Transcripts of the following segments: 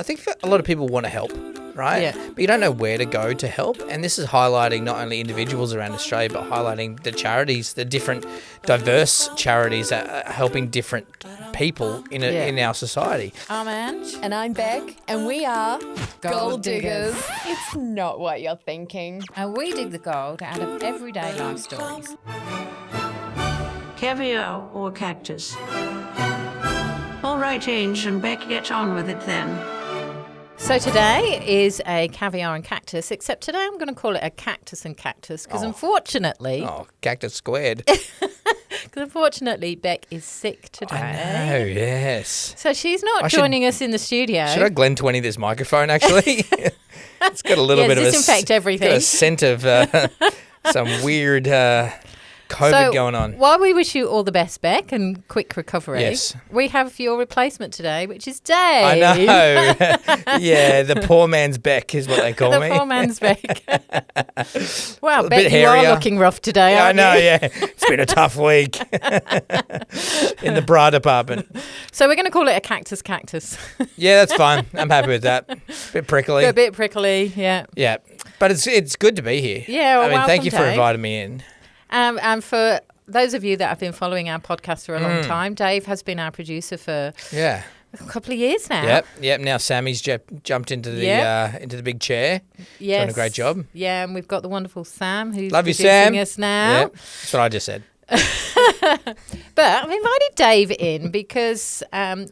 I think a lot of people want to help, right? Yeah. But you don't know where to go to help. And this is highlighting not only individuals around Australia, but highlighting the charities, the different diverse charities that are helping different people in our society. I'm Ange. And I'm Beck, and we are Gold Diggers. It's not what you're thinking. And we dig the gold out of everyday life stories. Caviar or cactus? All right, Ange, and Beck, get on with it then. So today is a caviar and cactus, except today I'm going to call it a cactus and cactus because unfortunately... Oh, cactus squared. Because unfortunately Beck is sick today. I know, yes. So she's not joining us in the studio. Should I Glen 20 this microphone, actually? It's got a little bit of disinfect everything. Got a scent of some weird COVID going on. While we wish you all the best, Beck, and quick recovery, yes, we have your replacement today, which is Dave. I know. Yeah, the poor man's Beck is what they call me. The poor man's Beck. Wow, Beck, bit you hairier. are looking rough today, Yeah, I aren't know, you? yeah. It's been a tough week in the bra department. So we're going to call it a cactus. Yeah, that's fine. I'm happy with that. Bit prickly. A bit prickly, yeah. Yeah, but it's good to be here. Yeah, well, I mean, thank welcome, you for Dave. inviting me in. And for those of you that have been following our podcast for a long time, Dave has been our producer for a couple of years now. Yep. Now Sammy's jumped into the big chair. Yes. Doing a great job. Yeah, and we've got the wonderful Sam who's Love you, producing Sam. us now. Yep, that's what I just said. But I've invited Dave in because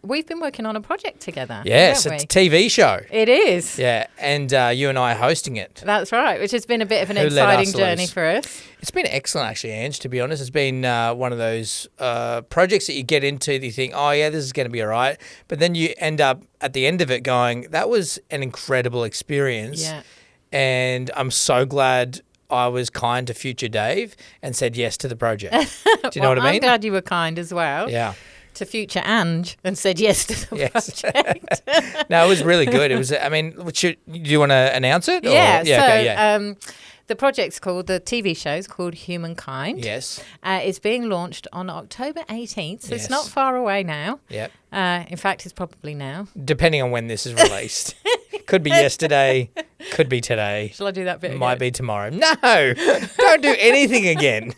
we've been working on a project together. Yes, haven't it's a TV show. It is. Yeah, and you and I are hosting it. That's right, which has been a bit of an Who let exciting us journey loose? for us. It's been excellent, actually, Ange, to be honest. It's been one of those projects that you get into that you think, oh, yeah, this is going to be all right. But then you end up at the end of it going, that was an incredible experience. Yeah. And I'm so glad I was kind to future Dave and said yes to the project. Do you know what I mean? I'm glad you were kind as well. Yeah. To future Ange and said yes to the project. No, it was really good. It was, I mean, do you want to announce it? Yeah. The project's called, the TV show's called Humankind. Yes. It's being launched on October 18th, so Yes. it's not far away now. Yep. In fact, it's probably now. Depending on when this is released. Could be yesterday, could be today. Shall I do that bit again? Might be tomorrow. No, don't do anything again.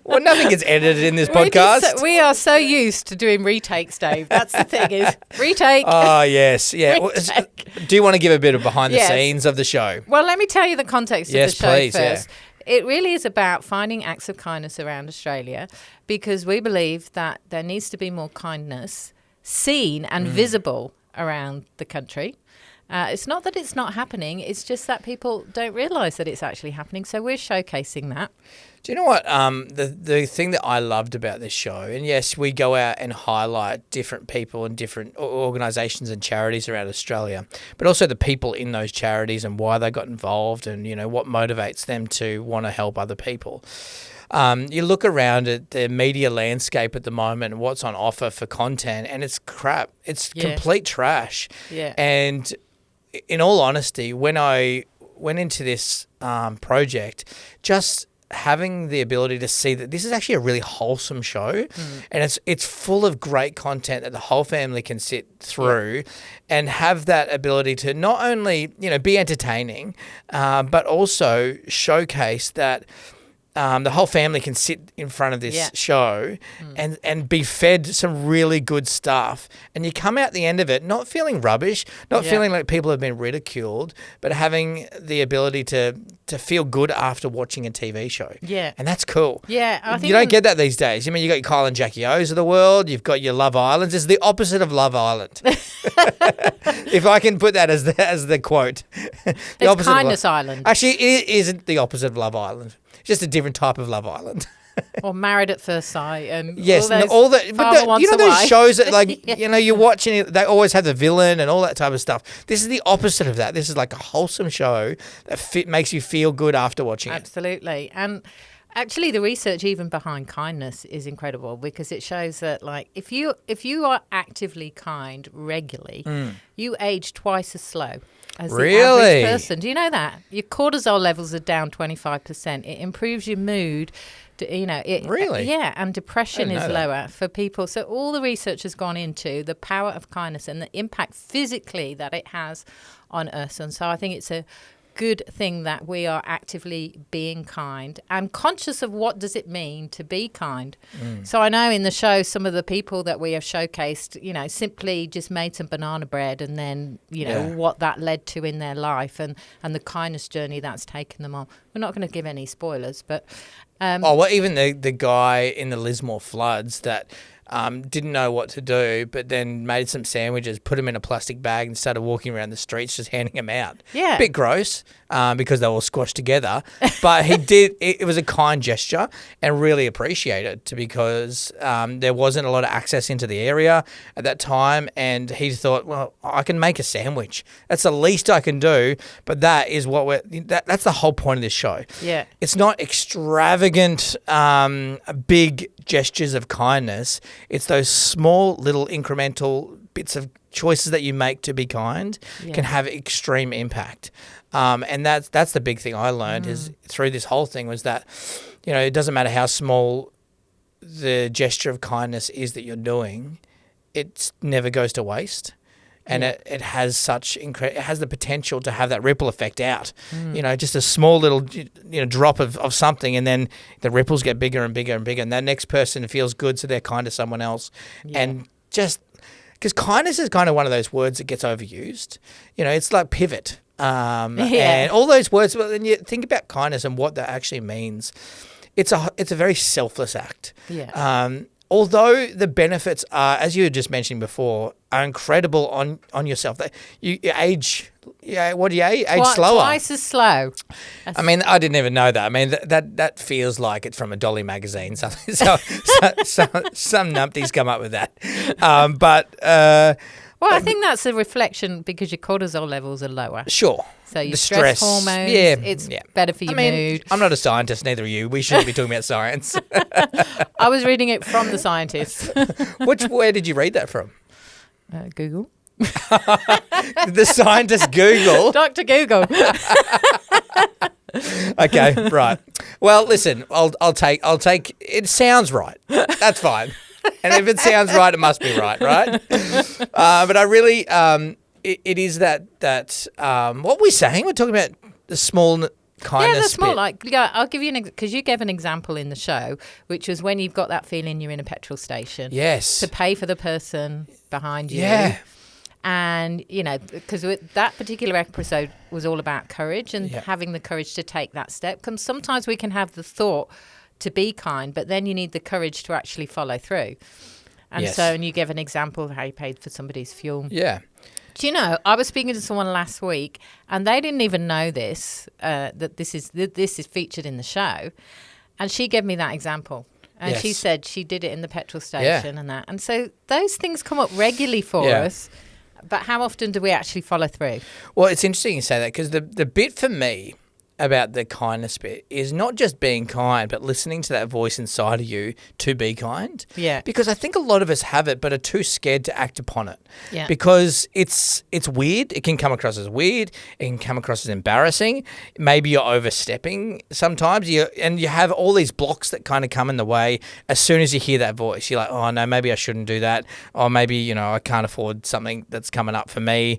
Well, nothing gets edited in this podcast. We are so used to doing retakes, Dave. That's the thing is, retake. Oh, yes. Yeah. Retake. Do you want to give a bit of behind the scenes of the show? Well, let me tell you the context of the show please, first. It really is about finding acts of kindness around Australia because we believe that there needs to be more kindness seen and visible around the country. It's not that it's not happening, it's just that people don't realise that it's actually happening. So we're showcasing that. Do you know what? The thing that I loved about this show, and yes, we go out and highlight different people and different organisations and charities around Australia, but also the people in those charities and why they got involved and, you know, what motivates them to want to help other people. You look around at the media landscape at the moment and what's on offer for content, and it's crap. It's complete trash. Yeah. And in all honesty, when I went into this project, just having the ability to see that this is actually a really wholesome show and it's full of great content that the whole family can sit through and have that ability to not only, you know, be entertaining, but also showcase that the whole family can sit in front of this show and be fed some really good stuff. And you come out the end of it not feeling rubbish, not feeling like people have been ridiculed, but having the ability to feel good after watching a TV show. Yeah. And that's cool. Yeah. I think you don't get that these days. I mean, you got your Kyle and Jackie O's of the world. You've got your Love Islands. It's the opposite of Love Island. If I can put that as the quote. It's Kindness Island. Actually, it isn't the opposite of Love Island. It's just a different type of Love Island. Or Married at First Sight. And yes, all those you know those shows that, like, you know, you're watching it, they always have the villain and all that type of stuff. This is the opposite of that. This is like a wholesome show that makes you feel good after watching it. Absolutely. And actually the research even behind kindness is incredible because it shows that, like, if you are actively kind regularly, you age twice as slow. as the Really? average person. Do you know that? Your cortisol levels are down 25%. It improves your mood. Really? Yeah, and depression I is didn't know that. lower for people. So all the research has gone into the power of kindness and the impact physically that it has on us. And so I think it's a good thing that we are actively being kind and conscious of what does it mean to be kind. So I know in the show some of the people that we have showcased, simply just made some banana bread and then, what that led to in their life and the kindness journey that's taken them on. We're not going to give any spoilers, but Even the guy in the Lismore floods that didn't know what to do, but then made some sandwiches, put them in a plastic bag and started walking around the streets just handing them out. Yeah. Bit gross because they were all squashed together. But he did, it was a kind gesture and really appreciated because there wasn't a lot of access into the area at that time. And he thought, well, I can make a sandwich. That's the least I can do. But that is what that's the whole point of this show. Yeah. It's not extravagant, big gestures of kindness. It's those small little incremental bits of choices that you make to be kind can have extreme impact. And that's the big thing I learned is through this whole thing was that, it doesn't matter how small the gesture of kindness is that you're doing, it never goes to waste. And it has it has the potential to have that ripple effect out. Just a small little drop of something, and then the ripples get bigger and bigger and bigger, and that next person feels good, so they're kind to someone else. And just because kindness is kind of one of those words that gets overused. It's like pivot, and all those words. But then you think about kindness and what that actually means. It's a very selfless act. Yeah. Although the benefits are, as you were just mentioning before, are incredible on yourself. That you age, what do you age? Age slower. Twice as slow. I mean, I didn't even know that. I mean, that feels like it's from a Dolly magazine. So some numpties come up with that. Well, I think that's a reflection because your cortisol levels are lower. Sure. So your The stress hormones, it's better for your mood. I'm not a scientist, neither are you. We shouldn't be talking about science. I was reading it from the scientists. Where did you read that from? Google. The scientist Google. Dr. Google. Okay, right. Well, listen, I'll take. It sounds right. That's fine. And if it sounds right, it must be right? But I really, it is that what we're saying. We're talking about the small kindness. Yeah, the small. bit. I'll give you because you gave an example in the show, which was when you've got that feeling you're in a petrol station. Yes. To pay for the person behind you. Yeah. And, because that particular episode was all about courage and having the courage to take that step. Because sometimes we can have the thought to be kind, but then you need the courage to actually follow through. And and you gave an example of how you paid for somebody's fuel. Yeah. Do you know, I was speaking to someone last week and they didn't even know this, that this is featured in the show. And she gave me that example. And she said she did it in the petrol station and that. And so those things come up regularly for us. But how often do we actually follow through? Well, it's interesting you say that because the bit for me about the kindness bit is not just being kind, but listening to that voice inside of you to be kind. Yeah. Because I think a lot of us have it, but are too scared to act upon it. Yeah. Because it's weird. It can come across as weird. It can come across as embarrassing. Maybe you're overstepping sometimes. You have all these blocks that kind of come in the way as soon as you hear that voice. You're like, oh, no, maybe I shouldn't do that. Or maybe, I can't afford something that's coming up for me.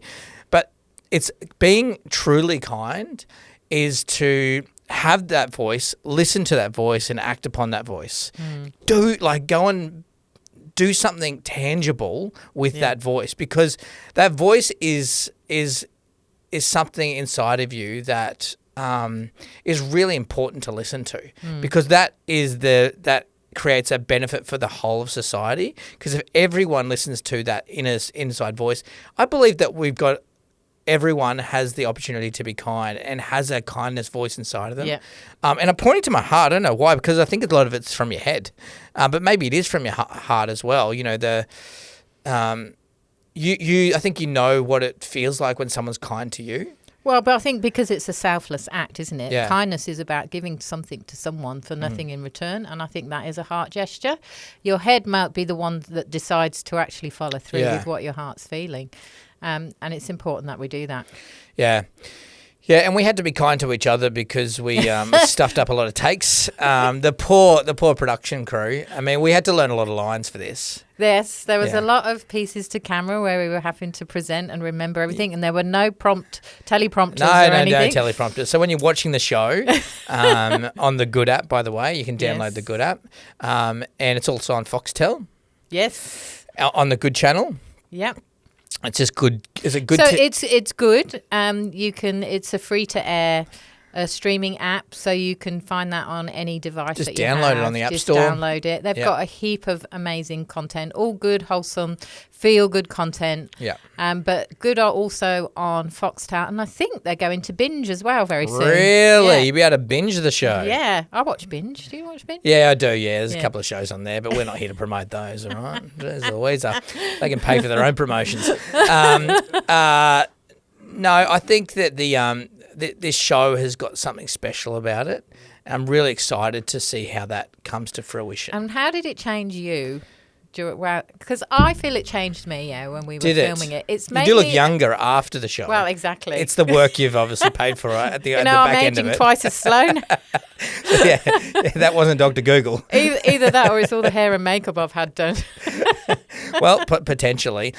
But it's being truly kind is to have that voice, listen to that voice, and act upon that voice. Go and do something tangible with that voice, because that voice is something inside of you that is really important to listen to, because that creates a benefit for the whole of society. Because if everyone listens to that inside voice, I believe that everyone has the opportunity to be kind and has a kindness voice inside of them. Yeah. And I'm pointing to my heart. I don't know why, because I think a lot of it's from your head, but maybe it is from your heart as well. I think you know what it feels like when someone's kind to you. Well, but I think because it's a selfless act, isn't it? Yeah. Kindness is about giving something to someone for nothing in return, and I think that is a heart gesture. Your head might be the one that decides to actually follow through with what your heart's feeling. And it's important that we do that. Yeah. Yeah, and we had to be kind to each other because we stuffed up a lot of takes. The poor production crew. I mean, we had to learn a lot of lines for this. Yes, there was a lot of pieces to camera where we were having to present and remember everything, and there were no teleprompters or anything. No teleprompters. So when you're watching the show on the Good app, by the way, you can download the Good app, and it's also on Foxtel. Yes. On the Good channel. Yep. It's just good. Is it good? So it's good. It's a free to air streaming app, so you can find that on any device. Just that you download have. it on the App Just Store. Download it. They've got a heap of amazing content, all good, wholesome, feel good content. Yeah. But Good are also on Foxtel, and I think they're going to Binge as well very soon. Really? Yeah. You'll be able to binge the show. Yeah, I watch Binge. Do you watch Binge? Yeah, I do. Yeah, there's a couple of shows on there, but we're not here to promote those. All right, there's always they can pay for their own promotions. No, I think that this show has got something special about it. I'm really excited to see how that comes to fruition. And how did it change you? Because I feel it changed me, when we were filming it. It's made you do look me younger after the show. Well, exactly. It's the work you've obviously paid for, right? At the, at the I'm back end of aging it. twice as slow now. Yeah, that wasn't Dr. Google. Either that or it's all the hair and makeup I've had done. Well, potentially.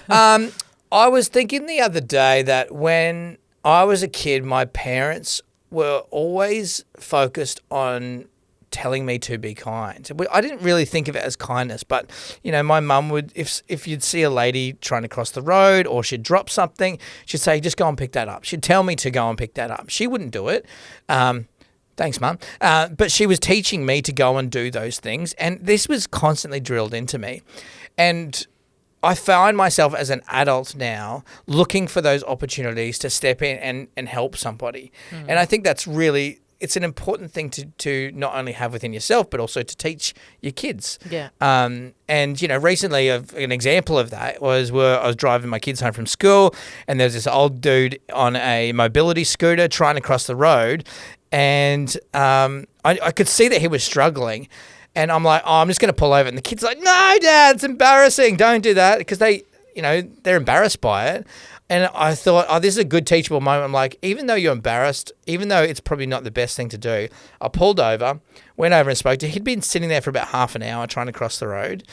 I was thinking the other day that when I was a kid, my parents were always focused on telling me to be kind. I didn't really think of it as kindness, but my mum would, if you'd see a lady trying to cross the road or she'd drop something, she'd say, just go and pick that up. She'd tell me to go and pick that up. She wouldn't do it. Thanks, Mum. But she was teaching me to go and do those things, and this was constantly drilled into me. And I find myself as an adult now looking for those opportunities to step in and help somebody. And I think that's really, it's an important thing to not only have within yourself, but also to teach your kids. Yeah. And, recently an example of that was where I was driving my kids home from school, and there's this old dude on a mobility scooter trying to cross the road. And I could see that he was struggling. And I'm like, I'm just going to pull over. And the kid's like, no, Dad, it's embarrassing. Don't do that. Because they're embarrassed by it. And I thought, this is a good teachable moment. I'm like, even though you're embarrassed, even though it's probably not the best thing to do, I pulled over, went over and spoke to him. He'd been sitting there for about half an hour trying to cross the road.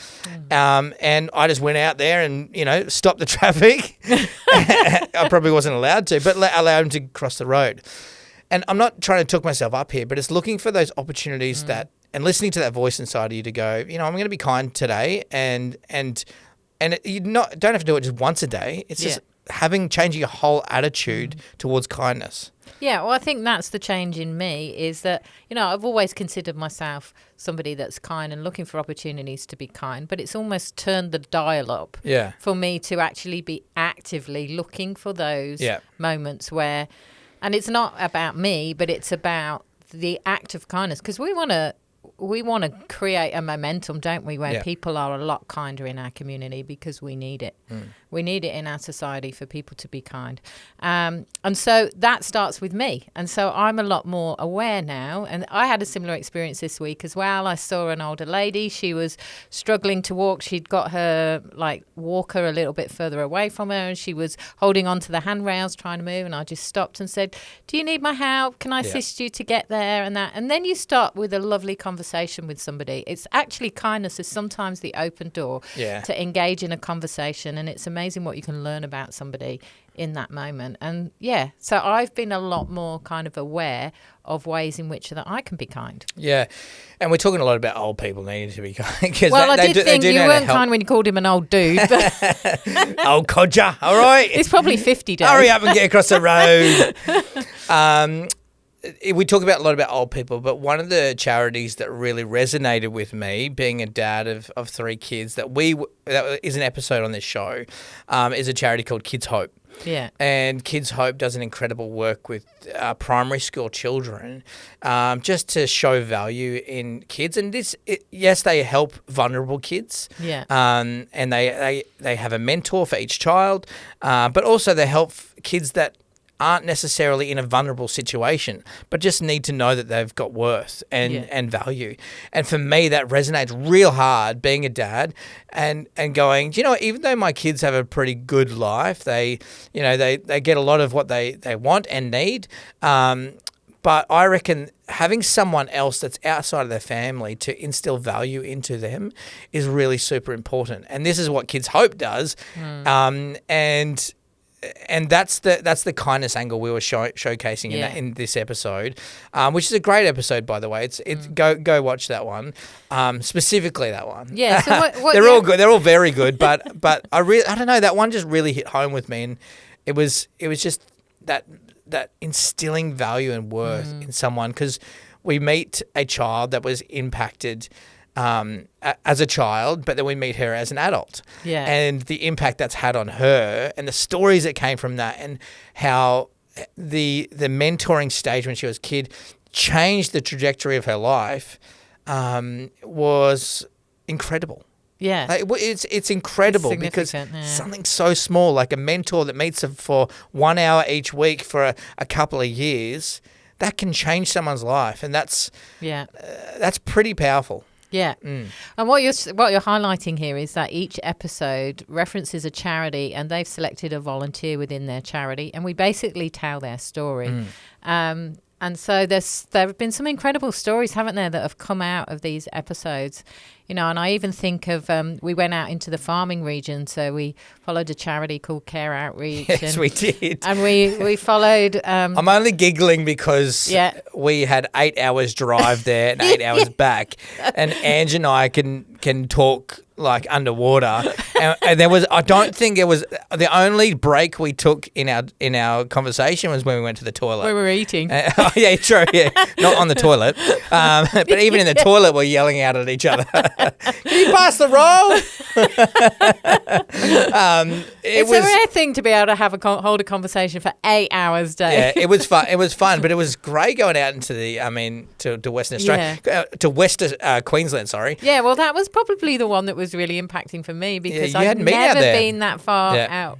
And I just went out there and, stopped the traffic. I probably wasn't allowed to, but allowed him to cross the road. And I'm not trying to talk myself up here, but it's looking for those opportunities and listening to that voice inside of you to go, I'm going to be kind today, and you don't have to do it just once a day. It's just changing your whole attitude towards kindness. Yeah, well, I think that's the change in me is that, I've always considered myself somebody that's kind and looking for opportunities to be kind, but it's almost turned the dial up for me to actually be actively looking for those moments where, and it's not about me, but it's about the act of kindness, because we want to create a momentum, don't we, where people are a lot kinder in our community because we need it. We need it in our society for people to be kind. And so that starts with me. And so I'm a lot more aware now. And I had a similar experience this week as well. I saw an older lady. She was struggling to walk. She'd got her walker a little bit further away from her, and she was holding onto the handrails trying to move. And I just stopped and said, do you need my help? Can I assist you to get there? And that. And then you start with a lovely conversation with somebody. It's actually kindness is sometimes the open door to engage in a conversation, and it's amazing what you can learn about somebody in that moment. And so I've been a lot more kind of aware of ways in which that I can be kind. Yeah, and we're talking a lot about old people needing to be kind. Well, I did think you weren't kind when you called him an old dude. But old codger, all right? He's probably 50, Dave. Hurry up and get across the road. We talk a lot about old people, but one of the charities that really resonated with me, being a dad of 3 kids, that is an episode on this show, is a charity called Kids Hope. Yeah. And Kids Hope does an incredible work with primary school children, just to show value in kids. And they help vulnerable kids. Yeah. And they have a mentor for each child, but also they help kids that aren't necessarily in a vulnerable situation, but just need to know that they've got worth and value. And for me, that resonates real hard being a dad and going, do you know what, even though my kids have a pretty good life, they get a lot of what they want and need. But I reckon having someone else that's outside of their family to instill value into them is really super important. And this is what Kids Hope does. And that's the kindness angle we were showcasing in this episode, which is a great episode, by the way. Go watch that one, specifically that one. Yeah, so what they're all good. They're all very good, but I don't know, that one just really hit home with me, and it was just that instilling value and worth in someone, because we meet a child that was impacted as a child, but then we meet her as an adult. Yeah. And the impact that's had on her and the stories that came from that, and how the mentoring stage when she was a kid changed the trajectory of her life was incredible. Yeah. It's incredible, because something so small, like a mentor that meets them for 1 hour each week for a couple of years, that can change someone's life. And that's pretty powerful. Yeah. And what you're highlighting here is that each episode references a charity, and they've selected a volunteer within their charity, and we basically tell their story. And so there have been some incredible stories, haven't there, that have come out of these episodes. And I even think of, we went out into the farming region, so we followed a charity called Care Outreach. Yes, we did. And we followed... I'm only giggling because we had 8 hours drive there and 8 hours back, and Ange and I can talk like underwater, and I don't think it was the only break we took in our conversation was when we went to the toilet. We were eating. Oh yeah, true. Yeah, not on the toilet, but even in the toilet, we're yelling out at each other. Can you pass the roll? It's a rare thing to be able to hold a conversation for 8 hours a day. Yeah, it was fun. It was fun, but it was great going out into to Western Australia, to Western Queensland. Sorry. Yeah, well, that was probably the one that was really impacting for me, because I'd never been that far out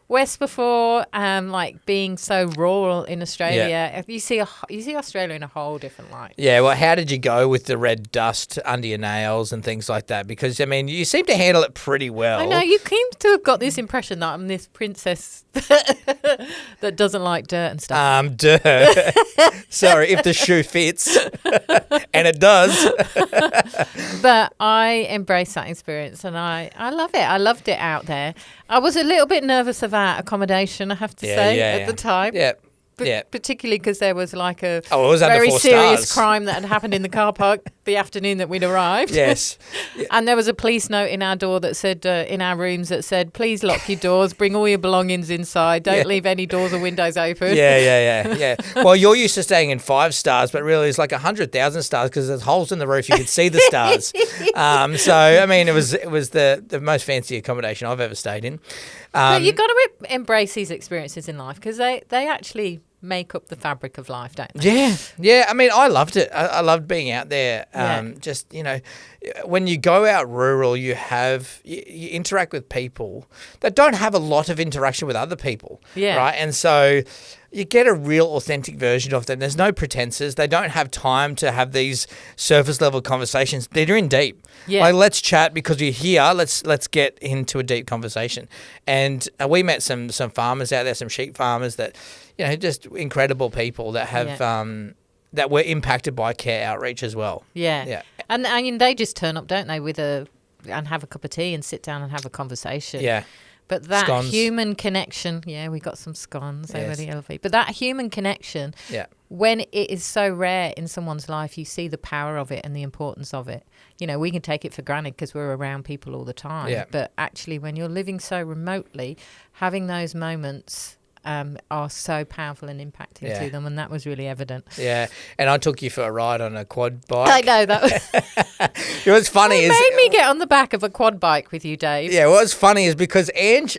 west before, like being so rural in Australia. You see Australia in a whole different light. Yeah, well, how did you go with the red dust under your nails and things like that? Because, you seem to handle it pretty well. I know, you seem to have got this impression that I'm this princess that doesn't like dirt and stuff. Dirt. Sorry, if the shoe fits. And it does. But I embrace that experience, and I love it. I loved it out there. I was a little bit nervous about accommodation, I have to say, at the time. Yeah. Particularly because there was like a very serious crime that had happened in the car park the afternoon that we'd arrived. Yes. And there was a police note in our door that said, in our rooms, that said, please lock your doors, bring all your belongings inside, don't leave any doors or windows open. Yeah. Well, you're used to staying in 5 stars, but really it's like 100,000 stars, because there's holes in the roof, you could see the stars. It was the most fancy accommodation I've ever stayed in. But you've got to embrace these experiences in life, because they actually make up the fabric of life, don't they? Yeah. I loved it. I loved being out there. Just, when you go out rural, you interact with people that don't have a lot of interaction with other people. Yeah. Right. And so you get a real authentic version of them. There's no pretenses. They don't have time to have these surface level conversations. They're in deep. Yeah. Like, let's chat because you're here. Let's get into a deep conversation. And we met some farmers out there, some sheep farmers that, just incredible people that have that were impacted by Care Outreach as well. Yeah. And they just turn up, don't they, and have a cup of tea and sit down and have a conversation. Yeah. But that scones. Human connection, we got some scones over the LV. But that human connection, when it is so rare in someone's life, you see the power of it and the importance of it. We can take it for granted because we're around people all the time. Yeah. But actually, when you're living so remotely, having those moments are so powerful and impacting to them, and that was really evident. Yeah, and I took you for a ride on a quad bike. I know that. What's funny it made me get on the back of a quad bike with you, Dave. Yeah, what's funny is because Ange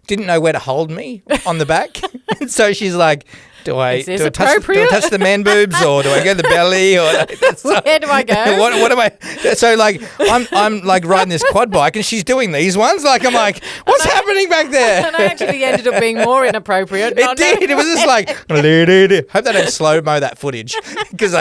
didn't know where to hold me on the back. And so she's like, do I touch the man boobs, or do I go to the belly, or where do I go? what am I? So like I'm like riding this quad bike, and she's doing these ones. Like I'm like, what's happening back there? And I actually ended up being more inappropriate. It did. It was just like, hope they don't slow mo that footage, because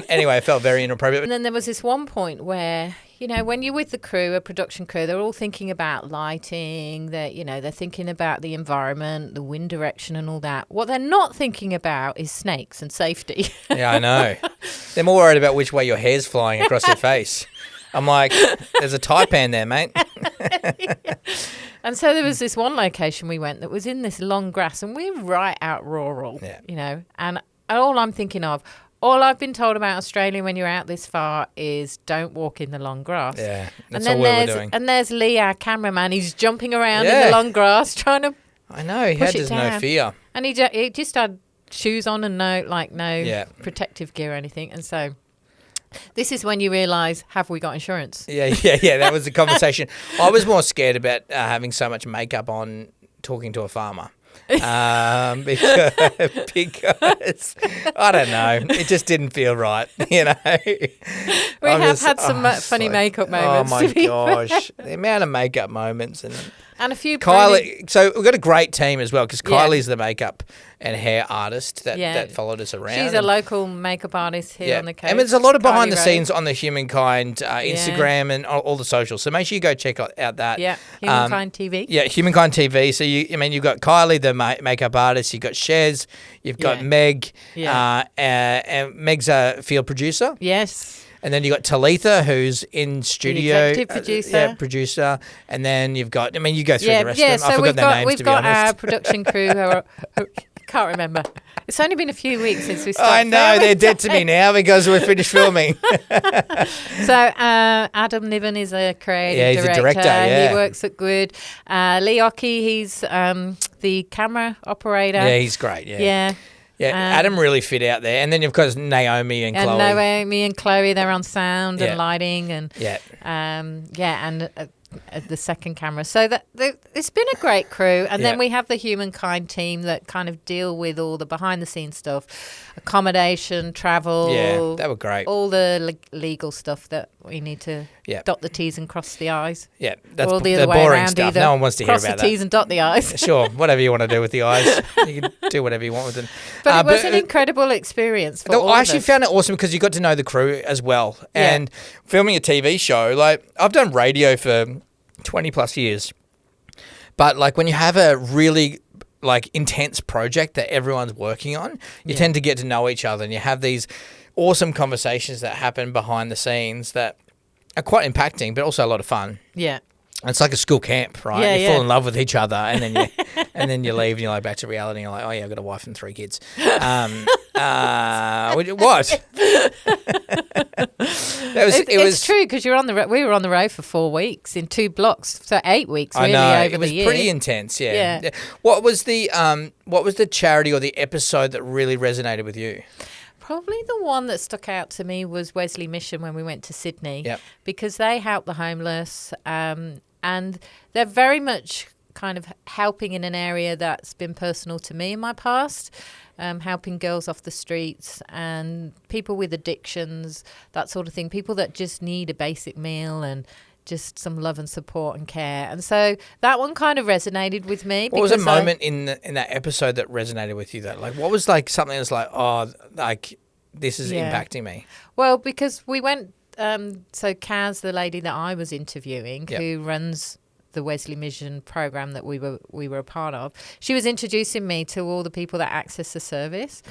anyway, it felt very inappropriate. And then there was this one point where, you know, when you're with the crew, a production crew, they're all thinking about lighting, they're thinking about the environment, the wind direction and all that. What they're not thinking about is snakes and safety. Yeah, I know. They're more worried about which way your hair's flying across your face. I'm like, there's a taipan there, mate. And so there was this one location we went that was in this long grass, and we're right out rural, and all I'm thinking of, all I've been told about Australia when you're out this far is don't walk in the long grass. Yeah, that's all we were doing. And there's Lee, our cameraman. He's jumping around in the long grass trying to I know, he had no fear. And he just had shoes on and no protective gear or anything. And so this is when you realise, have we got insurance? Yeah, that was the conversation. I was more scared about having so much makeup on talking to a farmer. Because I don't know, it just didn't feel right, We have had some funny makeup moments. Oh my gosh, the amount of makeup moments and a few. Kylie, so we've got a great team as well, because Kylie's the makeup and hair artist that followed us around. She's a local makeup artist here on the coast. And there's a lot of behind the scenes on the Humankind Instagram and all the socials. So make sure you go check out that. Yeah, Humankind TV. Yeah, Humankind TV. So you've got Kylie, the makeup artist. You've got Shez. You've got Meg. And Meg's a field producer. Yes. And then you've got Talitha, who's in studio. Executive producer. Producer. And then you've got, you go through the rest of them. So I forgot their names, we've to be honest. got our production crew who can't remember. It's only been a few weeks since we started. I know, they're dead to me now because we're finished filming. So Adam Niven is a creative director. He's a director, He works at Good. Lee Ockey, he's the camera operator. Yeah, he's great, Yeah, Adam really fit out there. And then, of course, Naomi and Chloe. Naomi and Chloe, they're on sound and lighting and the second camera. So it's been a great crew. And then we have the Humankind team that kind of deal with all the behind-the-scenes stuff, accommodation, travel. Yeah, they were great. All the legal stuff that we need to dot the T's and cross the I's. Yeah, that's or the boring around stuff. either. No one wants to hear about that. Cross the T's and dot the I's. Sure, whatever you want to do with the eyes. You can do whatever you want with them. But it was an incredible experience for all I of actually us. found it awesome because you got to know the crew as well. And filming a TV show, like I've done radio for 20 plus years. But like when you have a really like intense project that everyone's working on, you tend to get to know each other, and you have these awesome conversations that happen behind the scenes that are quite impacting, but also a lot of fun. Yeah. It's like a school camp, right? Yeah, you fall in love with each other, and then you leave, and you're like back to reality. And you're like, oh yeah, I've got a wife and 3 kids. What? It's true because you're on the we were on the road for 4 weeks in 2 blocks, so 8 weeks really over the year. It was pretty intense. Yeah. What was the charity or the episode that really resonated with you? Probably the one that stuck out to me was Wesley Mission when we went to Sydney, because they help the homeless, and they're very much kind of helping in an area that's been personal to me in my past, helping girls off the streets and people with addictions, that sort of thing, people that just need a basic meal and just some love and support and care. And so that one kind of resonated with me. What was a moment in that episode that resonated with you, though? Like, what was like something that's like, oh, like this is impacting me? Well, because we went, so Kaz, the lady that I was interviewing, who runs the Wesley Mission program that we were a part of, she was introducing me to all the people that access the service.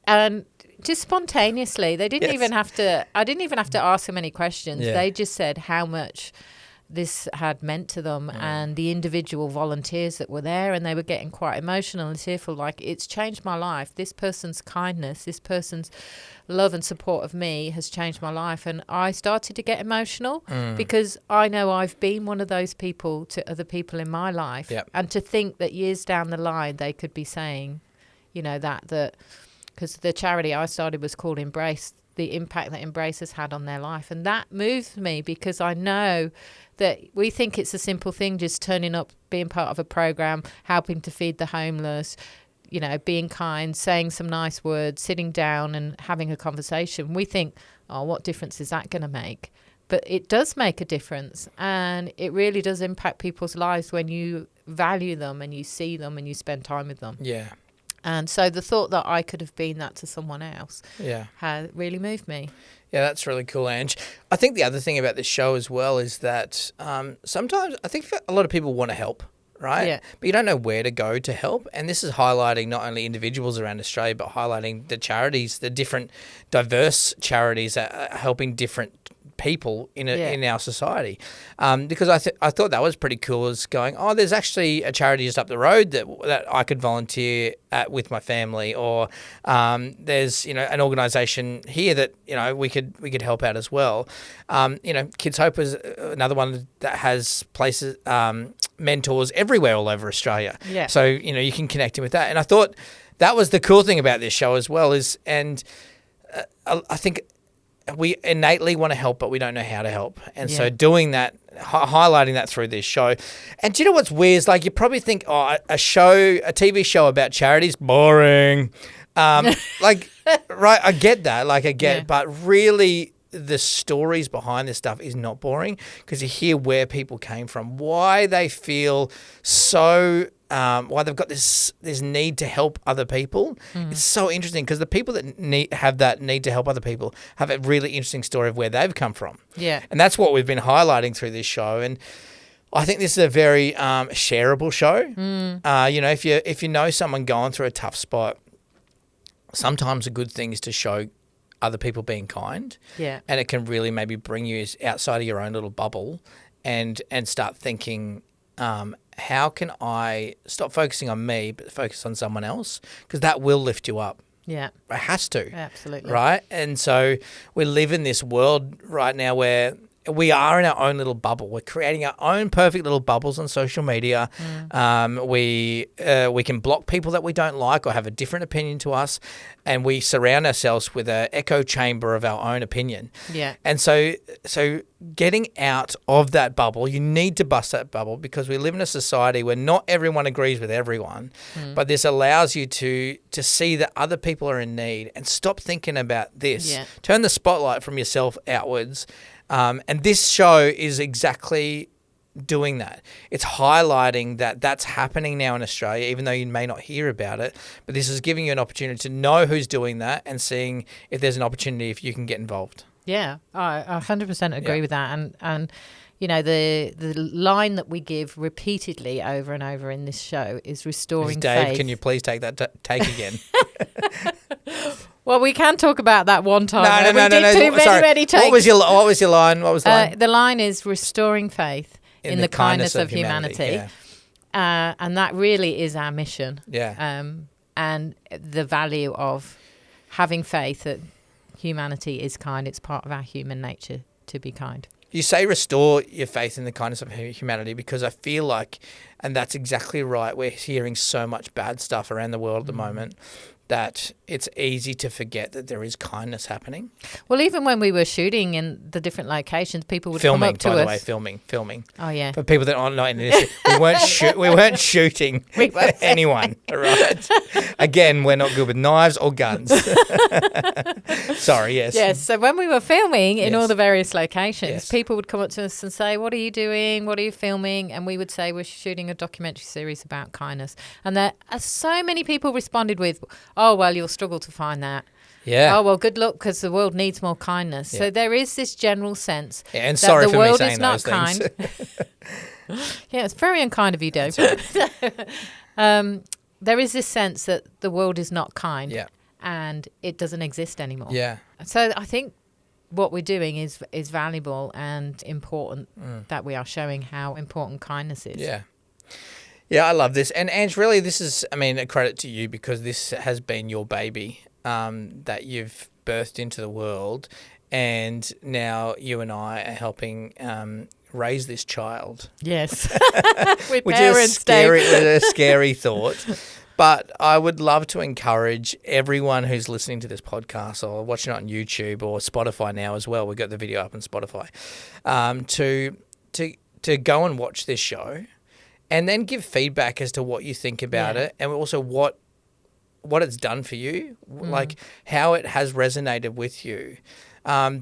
And just spontaneously, they didn't even have to, I didn't even have to ask them any questions. They just said how much this had meant to them and the individual volunteers that were there, and they were getting quite emotional and tearful, like, it's changed my life. This person's kindness, this person's love and support of me has changed my life. And I started to get emotional because I know I've been one of those people to other people in my life. And to think that years down the line they could be saying, you know, that because the charity I started was called Embrace. the impact that Embrace has had on their life. And that moves me because I know that we think it's a simple thing, just turning up, being part of a program, helping to feed the homeless, being kind, saying some nice words, sitting down and having a conversation. We think, oh, what difference is that going to make? But it does make a difference, and it really does impact people's lives when you value them and you see them and you spend time with them. Yeah. And so the thought that I could have been that to someone else Yeah. has really moved me. Yeah, that's really cool, Ange. I think the other thing about this show as well is that sometimes I think a lot of people want to help, right? Yeah. But you don't know where to go to help. And this is highlighting not only individuals around Australia, but highlighting the charities, the different diverse charities that are helping different people in our society, because I thought that was pretty cool. Is going, oh, there's actually a charity just up the road that I could volunteer at with my family, or there's an organisation here that we could help out as well. Kids Hope is another one that has places, mentors everywhere all over Australia. Yeah. So you can connect in with that, and I thought that was the cool thing about this show as well I think we innately want to help, but we don't know how to help. And so doing that, highlighting that through this show. And do you know what's weird? Is like you probably think, oh, a TV show about charities, boring. Right, I get that. But really the stories behind this stuff is not boring, because you hear where people came from, why they feel so... why they've got this need to help other people. It's so interesting, because the people that have that need to help other people have a really interesting story of where they've come from. Yeah. And that's what we've been highlighting through this show. And I think this is a very shareable show. If you know someone going through a tough spot, sometimes a good thing is to show other people being kind. Yeah. And it can really maybe bring you outside of your own little bubble and start thinking, how can I stop focusing on me but focus on someone else? Because that will lift you up. Yeah. It has to. Absolutely. Right? And so we live in this world right now where we are in our own little bubble. We're creating our own perfect little bubbles on social media. We can block people that we don't like or have a different opinion to us, and we surround ourselves with an echo chamber of our own opinion. Yeah. And so getting out of that bubble, you need to bust that bubble, because we live in a society where not everyone agrees with everyone, but this allows you to see that other people are in need and stop thinking about this. Yeah. Turn the spotlight from yourself outwards. And this show is exactly doing that. It's highlighting that that's happening now in Australia, even though you may not hear about it. But this is giving you an opportunity to know who's doing that and seeing if there's an opportunity if you can get involved. Yeah, I 100% agree with that. And the line that we give repeatedly over and over in this show is restoring Dave, faith. can you please take that take again? Well, we can talk about that one time. No. We did too many takes. What was your line? What was the line? The line is restoring faith in the kindness of humanity. Yeah. And that really is our mission. Yeah. And the value of having faith that humanity is kind. It's part of our human nature to be kind. You say restore your faith in the kindness of humanity, because I feel like, and that's exactly right, we're hearing so much bad stuff around the world at the moment, that it's easy to forget that there is kindness happening. Well, even when we were shooting in the different locations, people would come up to us. By the way, filming. Oh, yeah. For people that are not in this, we weren't shooting anyone, right? Again, we're not good with knives or guns. Sorry, yes. Yes, so when we were filming in all Yes. the various locations, Yes. people would come up to us and say, what are you doing? What are you filming? And we would say, we're shooting a documentary series about kindness. And there are so many people responded with, oh, well, you'll struggle to find that. Yeah. Oh, well, good luck, because the world needs more kindness. Yeah. So there is this general sense And that sorry the for me world saying is not those things. kind. Yeah, it's very unkind of you, Dave. There is this sense that the world is not kind, Yeah. and it doesn't exist anymore. Yeah. So I think what we're doing is valuable and important, that we are showing how important kindness is. Yeah. Yeah, I love this. And Ange, really, this is, a credit to you, because this has been your baby that you've birthed into the world. And now you and I are helping raise this child. Yes. With Which parents, is a scary thought. But I would love to encourage everyone who's listening to this podcast or watching it on YouTube or Spotify now as well. We've got the video up on Spotify. To go and watch this show and then give feedback as to what you think about it, and also what it's done for you, like how it has resonated with you.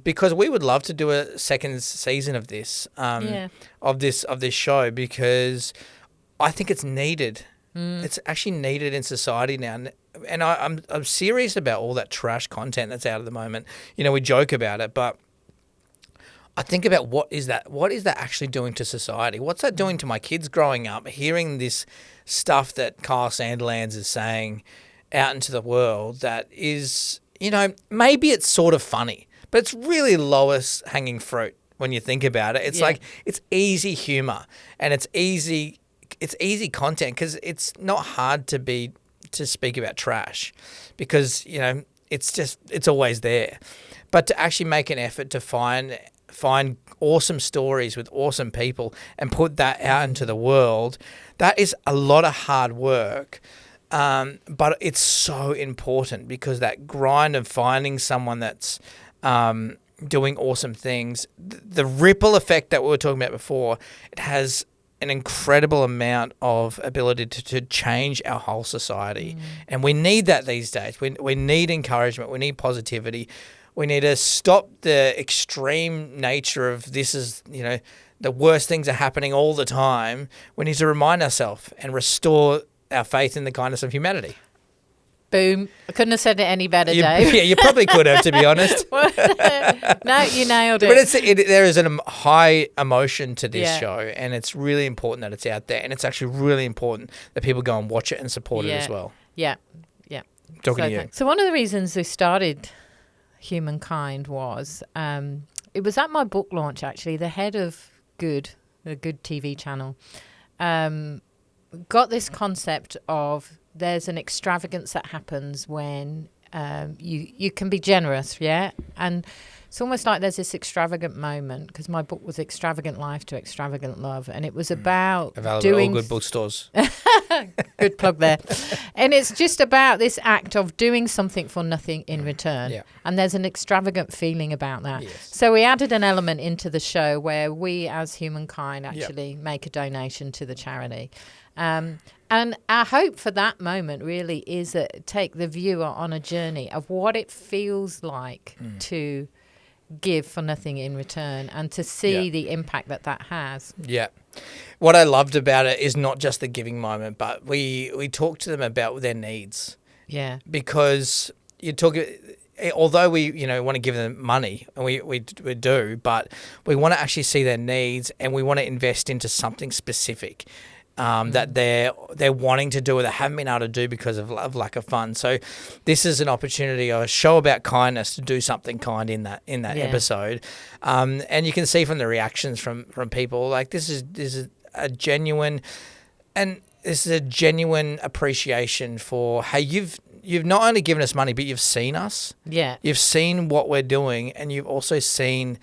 Because we would love to do a second season of this, of this show, because I think it's needed. It's actually needed in society now, and I'm serious about all that trash content that's out at the moment. You know, we joke about it, but I think about what is that actually doing to society? What's that doing to my kids growing up, hearing this stuff that Kyle Sandilands is saying out into the world that is, you know, maybe it's sort of funny, but it's really lowest hanging fruit when you think about it. It's like, it's easy humor and it's easy content, because it's not hard to speak about trash, because, you know, it's always there. But to actually make an effort to find awesome stories with awesome people and put that out into the world, that is a lot of hard work. But it's so important, because that grind of finding someone that's doing awesome things, the ripple effect that we were talking about before, it has an incredible amount of ability to change our whole society. And we need that these days. We need encouragement. We need positivity. We need to stop the extreme nature of this is, you know, the worst things are happening all the time. We need to remind ourselves and restore our faith in the kindness of humanity. Boom. I couldn't have said it any better, Dave. Yeah, you probably could have, to be honest. No, you nailed it. But there is a high emotion to this show, and it's really important that it's out there, and it's actually really important that people go and watch it and support it as well. Yeah. Talking to you. So one of the reasons we started Humankind was, it was at my book launch, actually. The head of the Good TV channel, got this concept of there's an extravagance that happens when you can be generous, and it's almost like there's this extravagant moment, because my book was Extravagant Life to Extravagant Love, and it was about doing all good bookstores. Good plug there. And it's just about this act of doing something for nothing in return. Yeah. And there's an extravagant feeling about that. Yes. So we added an element into the show where we as Humankind actually make a donation to the charity. And our hope for that moment really is that take the viewer on a journey of what it feels like to give for nothing in return, and to see the impact that has. Yeah. What I loved about it is not just the giving moment, but we talk to them about their needs. Yeah. Because you talk, although we want to give them money, and we do, but we want to actually see their needs, and we want to invest into something specific. That they're wanting to do or they haven't been able to do because of lack of funds. So this is an opportunity, a show about kindness, to do something kind in that episode. And you can see from the reactions from people, like this is a genuine, and this is a genuine appreciation for, hey, you've not only given us money, but you've seen us. Yeah. You've seen what we're doing, and you've also seen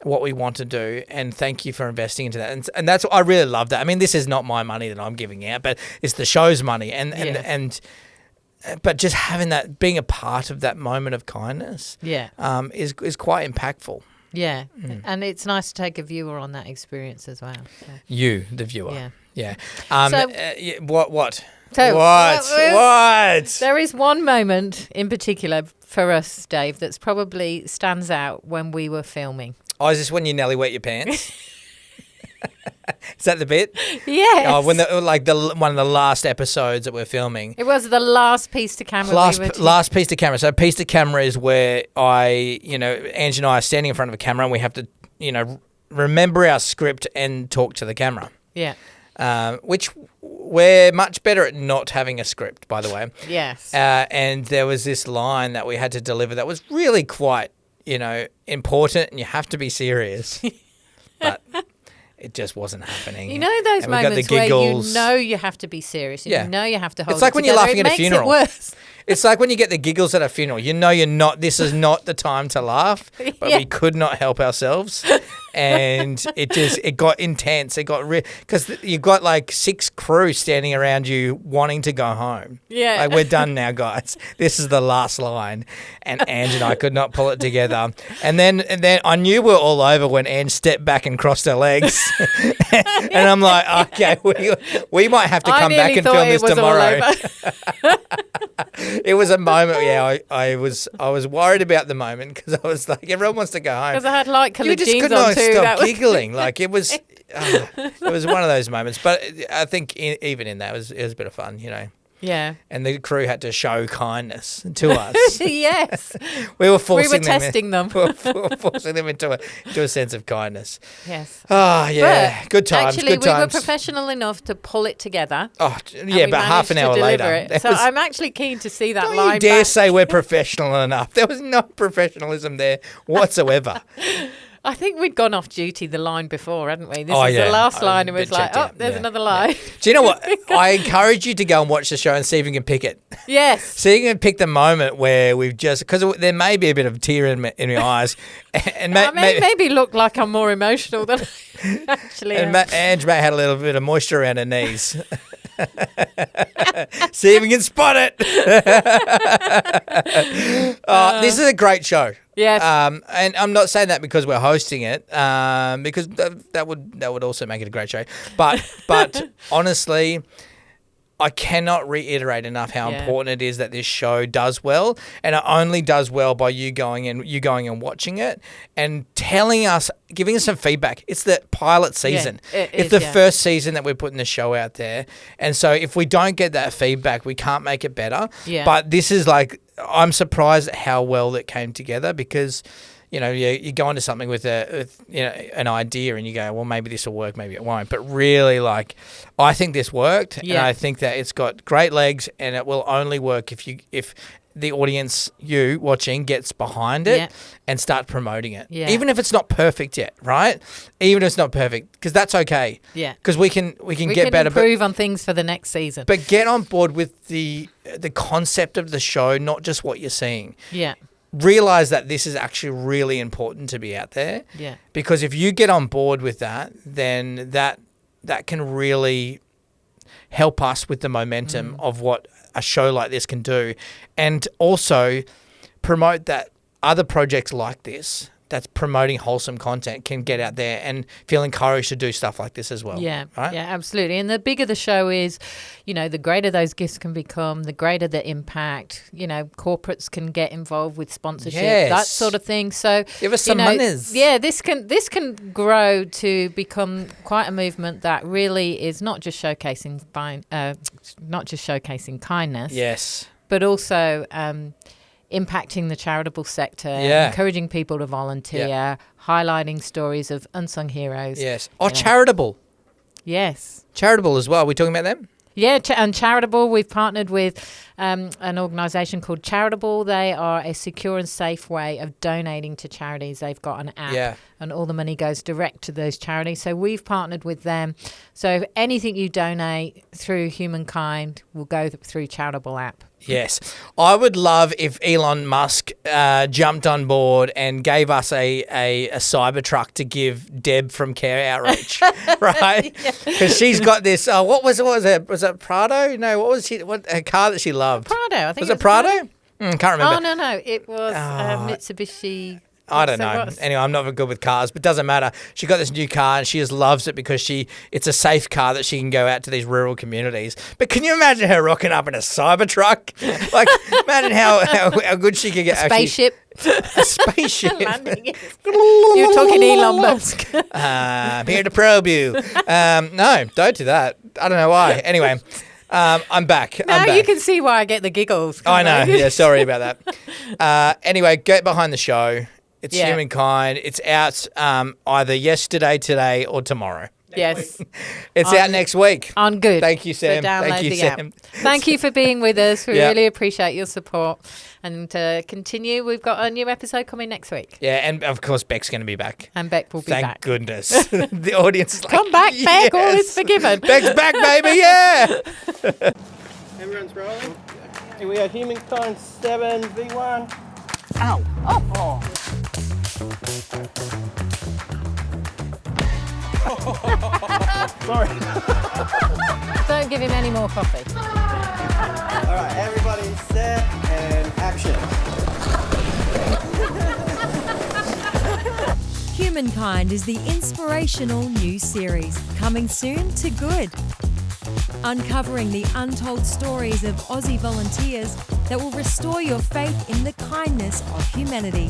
what we want to do, and thank you for investing into that. And that's, I really love that. I mean, this is not my money that I'm giving out, but it's the show's money, but just having that, being a part of that moment of kindness, is quite impactful. Yeah. And it's nice to take a viewer on that experience as well. So. You, the viewer. Yeah. What? So, what? There is one moment in particular for us, Dave, that's probably stands out when we were filming. Oh, is this when you nearly wet your pants? Is that the bit? Yes. Oh, when one of the last episodes that we're filming. It was the last piece to camera. Last piece to camera. So piece to camera is where Ange and I are standing in front of a camera, and we have to, remember our script and talk to the camera. Yeah. Which we're much better at not having a script, by the way. Yes. And there was this line that we had to deliver that was really quite, important, and you have to be serious. But it just wasn't happening. You know those moments where you have to be serious, and you have to hold it. It's like when you're laughing at a funeral. It's like when you get the giggles at a funeral. You know this is not the time to laugh, but we could not help ourselves. And it got intense. It got because you've got like 6 crew standing around you wanting to go home. Yeah. Like, we're done now, guys. This is the last line. And Ange and I could not pull it together. And then I knew we were all over when Ange stepped back and crossed her legs. And I'm like, okay, we might have to come back and film this tomorrow. It was a moment. Yeah, I was worried about the moment because I was like, everyone wants to go home. Because I had light You coloured just jeans could on not too. stop giggling. Like, it was one of those moments. But I think even in that, it was a bit of fun, you know. Yeah. And the crew had to show kindness to us. Yes. We were testing them. We were forcing them into a sense of kindness. Yes. Oh, yeah. But good times. Actually, good times. we were professional enough to pull it together. Oh, yeah, but half an hour later. It. So I'm actually keen to see that Don't line you dare back. say we're professional enough. There was no professionalism there whatsoever. I think we'd gone off duty the line before, hadn't we? This Oh, is yeah. the last I line, and it was like, checked oh, out. there's Yeah. another line. Do you know what? I encourage you to go and watch the show and see if you can pick it. Yes. See if you can pick the moment where we've just, because there may be a bit of a tear in my eyes. And maybe look like I'm more emotional than I actually am. Ange may had a little bit of moisture around her knees. See if we can spot it. This is a great show. Yes. And I'm not saying that because we're hosting it, because that would also make it a great show. But honestly, I cannot reiterate enough how important it is that this show does well, and it only does well by you going and watching it and telling us, giving us some feedback. It's the pilot season. It's the first season that we're putting the show out there, and so if we don't get that feedback, we can't make it better. Yeah. But this is like, I'm surprised at how well it came together because, you know, you go into something with an idea and you go, well, maybe this will work, maybe it won't. But really, like, I think this worked, and I think that it's got great legs, and it will only work if the audience, you watching, gets behind it and start promoting it. Yeah. Even if it's not perfect yet, right? Even if it's not perfect, because that's okay. Yeah. Because we can get better. Improve on things for the next season. But get on board with the concept of the show, not just what you're seeing. Yeah. Realize that this is actually really important to be out there. Yeah. Because if you get on board with that, then that can really help us with the momentum of what a show like this can do, and also promote that other projects like this that's promoting wholesome content can get out there and feel encouraged to do stuff like this as well. Yeah, right? yeah, absolutely. And the bigger the show is, you know, the greater those gifts can become, the greater the impact. You know, corporates can get involved with sponsorship, that sort of thing. So give us some monies. Yeah, this can grow to become quite a movement that really is not just showcasing kindness. Yes. But also impacting the charitable sector, encouraging people to volunteer, highlighting stories of unsung heroes. Yes. Oh, charitable. Yes. Charitable as well. Are we talking about them? Yeah, and Charitable, we've partnered with an organisation called Charitable. They are a secure and safe way of donating to charities. They've got an app and all the money goes direct to those charities. So we've partnered with them. So anything you donate through Humankind will go through Charitable app. Yes. I would love if Elon Musk jumped on board and gave us a Cybertruck to give Deb from Care Outreach, right? Because she's got this, what was it? Was it Prado? No, what was a car that she loved? Prado, I think. Was it Prado? Can't remember. Oh, no. It was Mitsubishi. I don't know. Anyway, I'm not very good with cars, but it doesn't matter. She got this new car and she just loves it because it's a safe car that she can go out to these rural communities. But can you imagine her rocking up in a Cybertruck? Like, imagine how good she could get. Spaceship. A spaceship. You're talking Elon Musk. I'm here to probe you. No, don't do that. I don't know why. Anyway. I'm back. Now you can see why I get the giggles. I know. Yeah, sorry about that. Anyway, get behind the show. It's Humankind. It's out either yesterday, today, or tomorrow. Yes. It's out next week. On Good. Thank you, Sam. So download Thank you, the Sam. app. Thank you for being with us. We really appreciate your support. And to continue, we've got a new episode coming next week. Yeah, and of course, Beck's going to be back. And Beck will be back. Thank goodness. The audience is like, come back, Beck. All is forgiven. Beck's back, baby. Yeah. Everyone's rolling? Here we are, Humankind 7v1. Ow. Oh. Sorry. Don't give him any more coffee. All right, everybody set and action. Humankind is the inspirational new series coming soon to Good. Uncovering the untold stories of Aussie volunteers that will restore your faith in the kindness of humanity.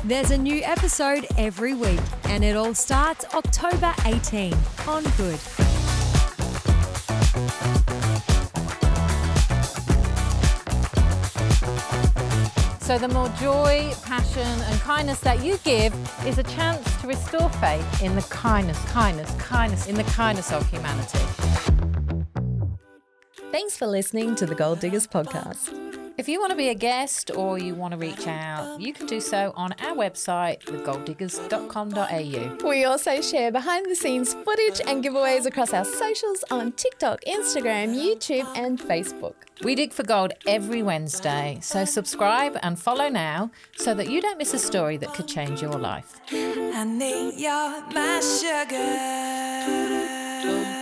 There's a new episode every week, and it all starts October 18 on Good. So the more joy, passion and kindness that you give is a chance to restore faith in the kindness of humanity. Thanks for listening to the Gold Diggers podcast. If you want to be a guest or you want to reach out, you can do so on our website, thegolddiggers.com.au. We also share behind-the-scenes footage and giveaways across our socials on TikTok, Instagram, YouTube and Facebook. We dig for gold every Wednesday, so subscribe and follow now so that you don't miss a story that could change your life. I need your my sugar.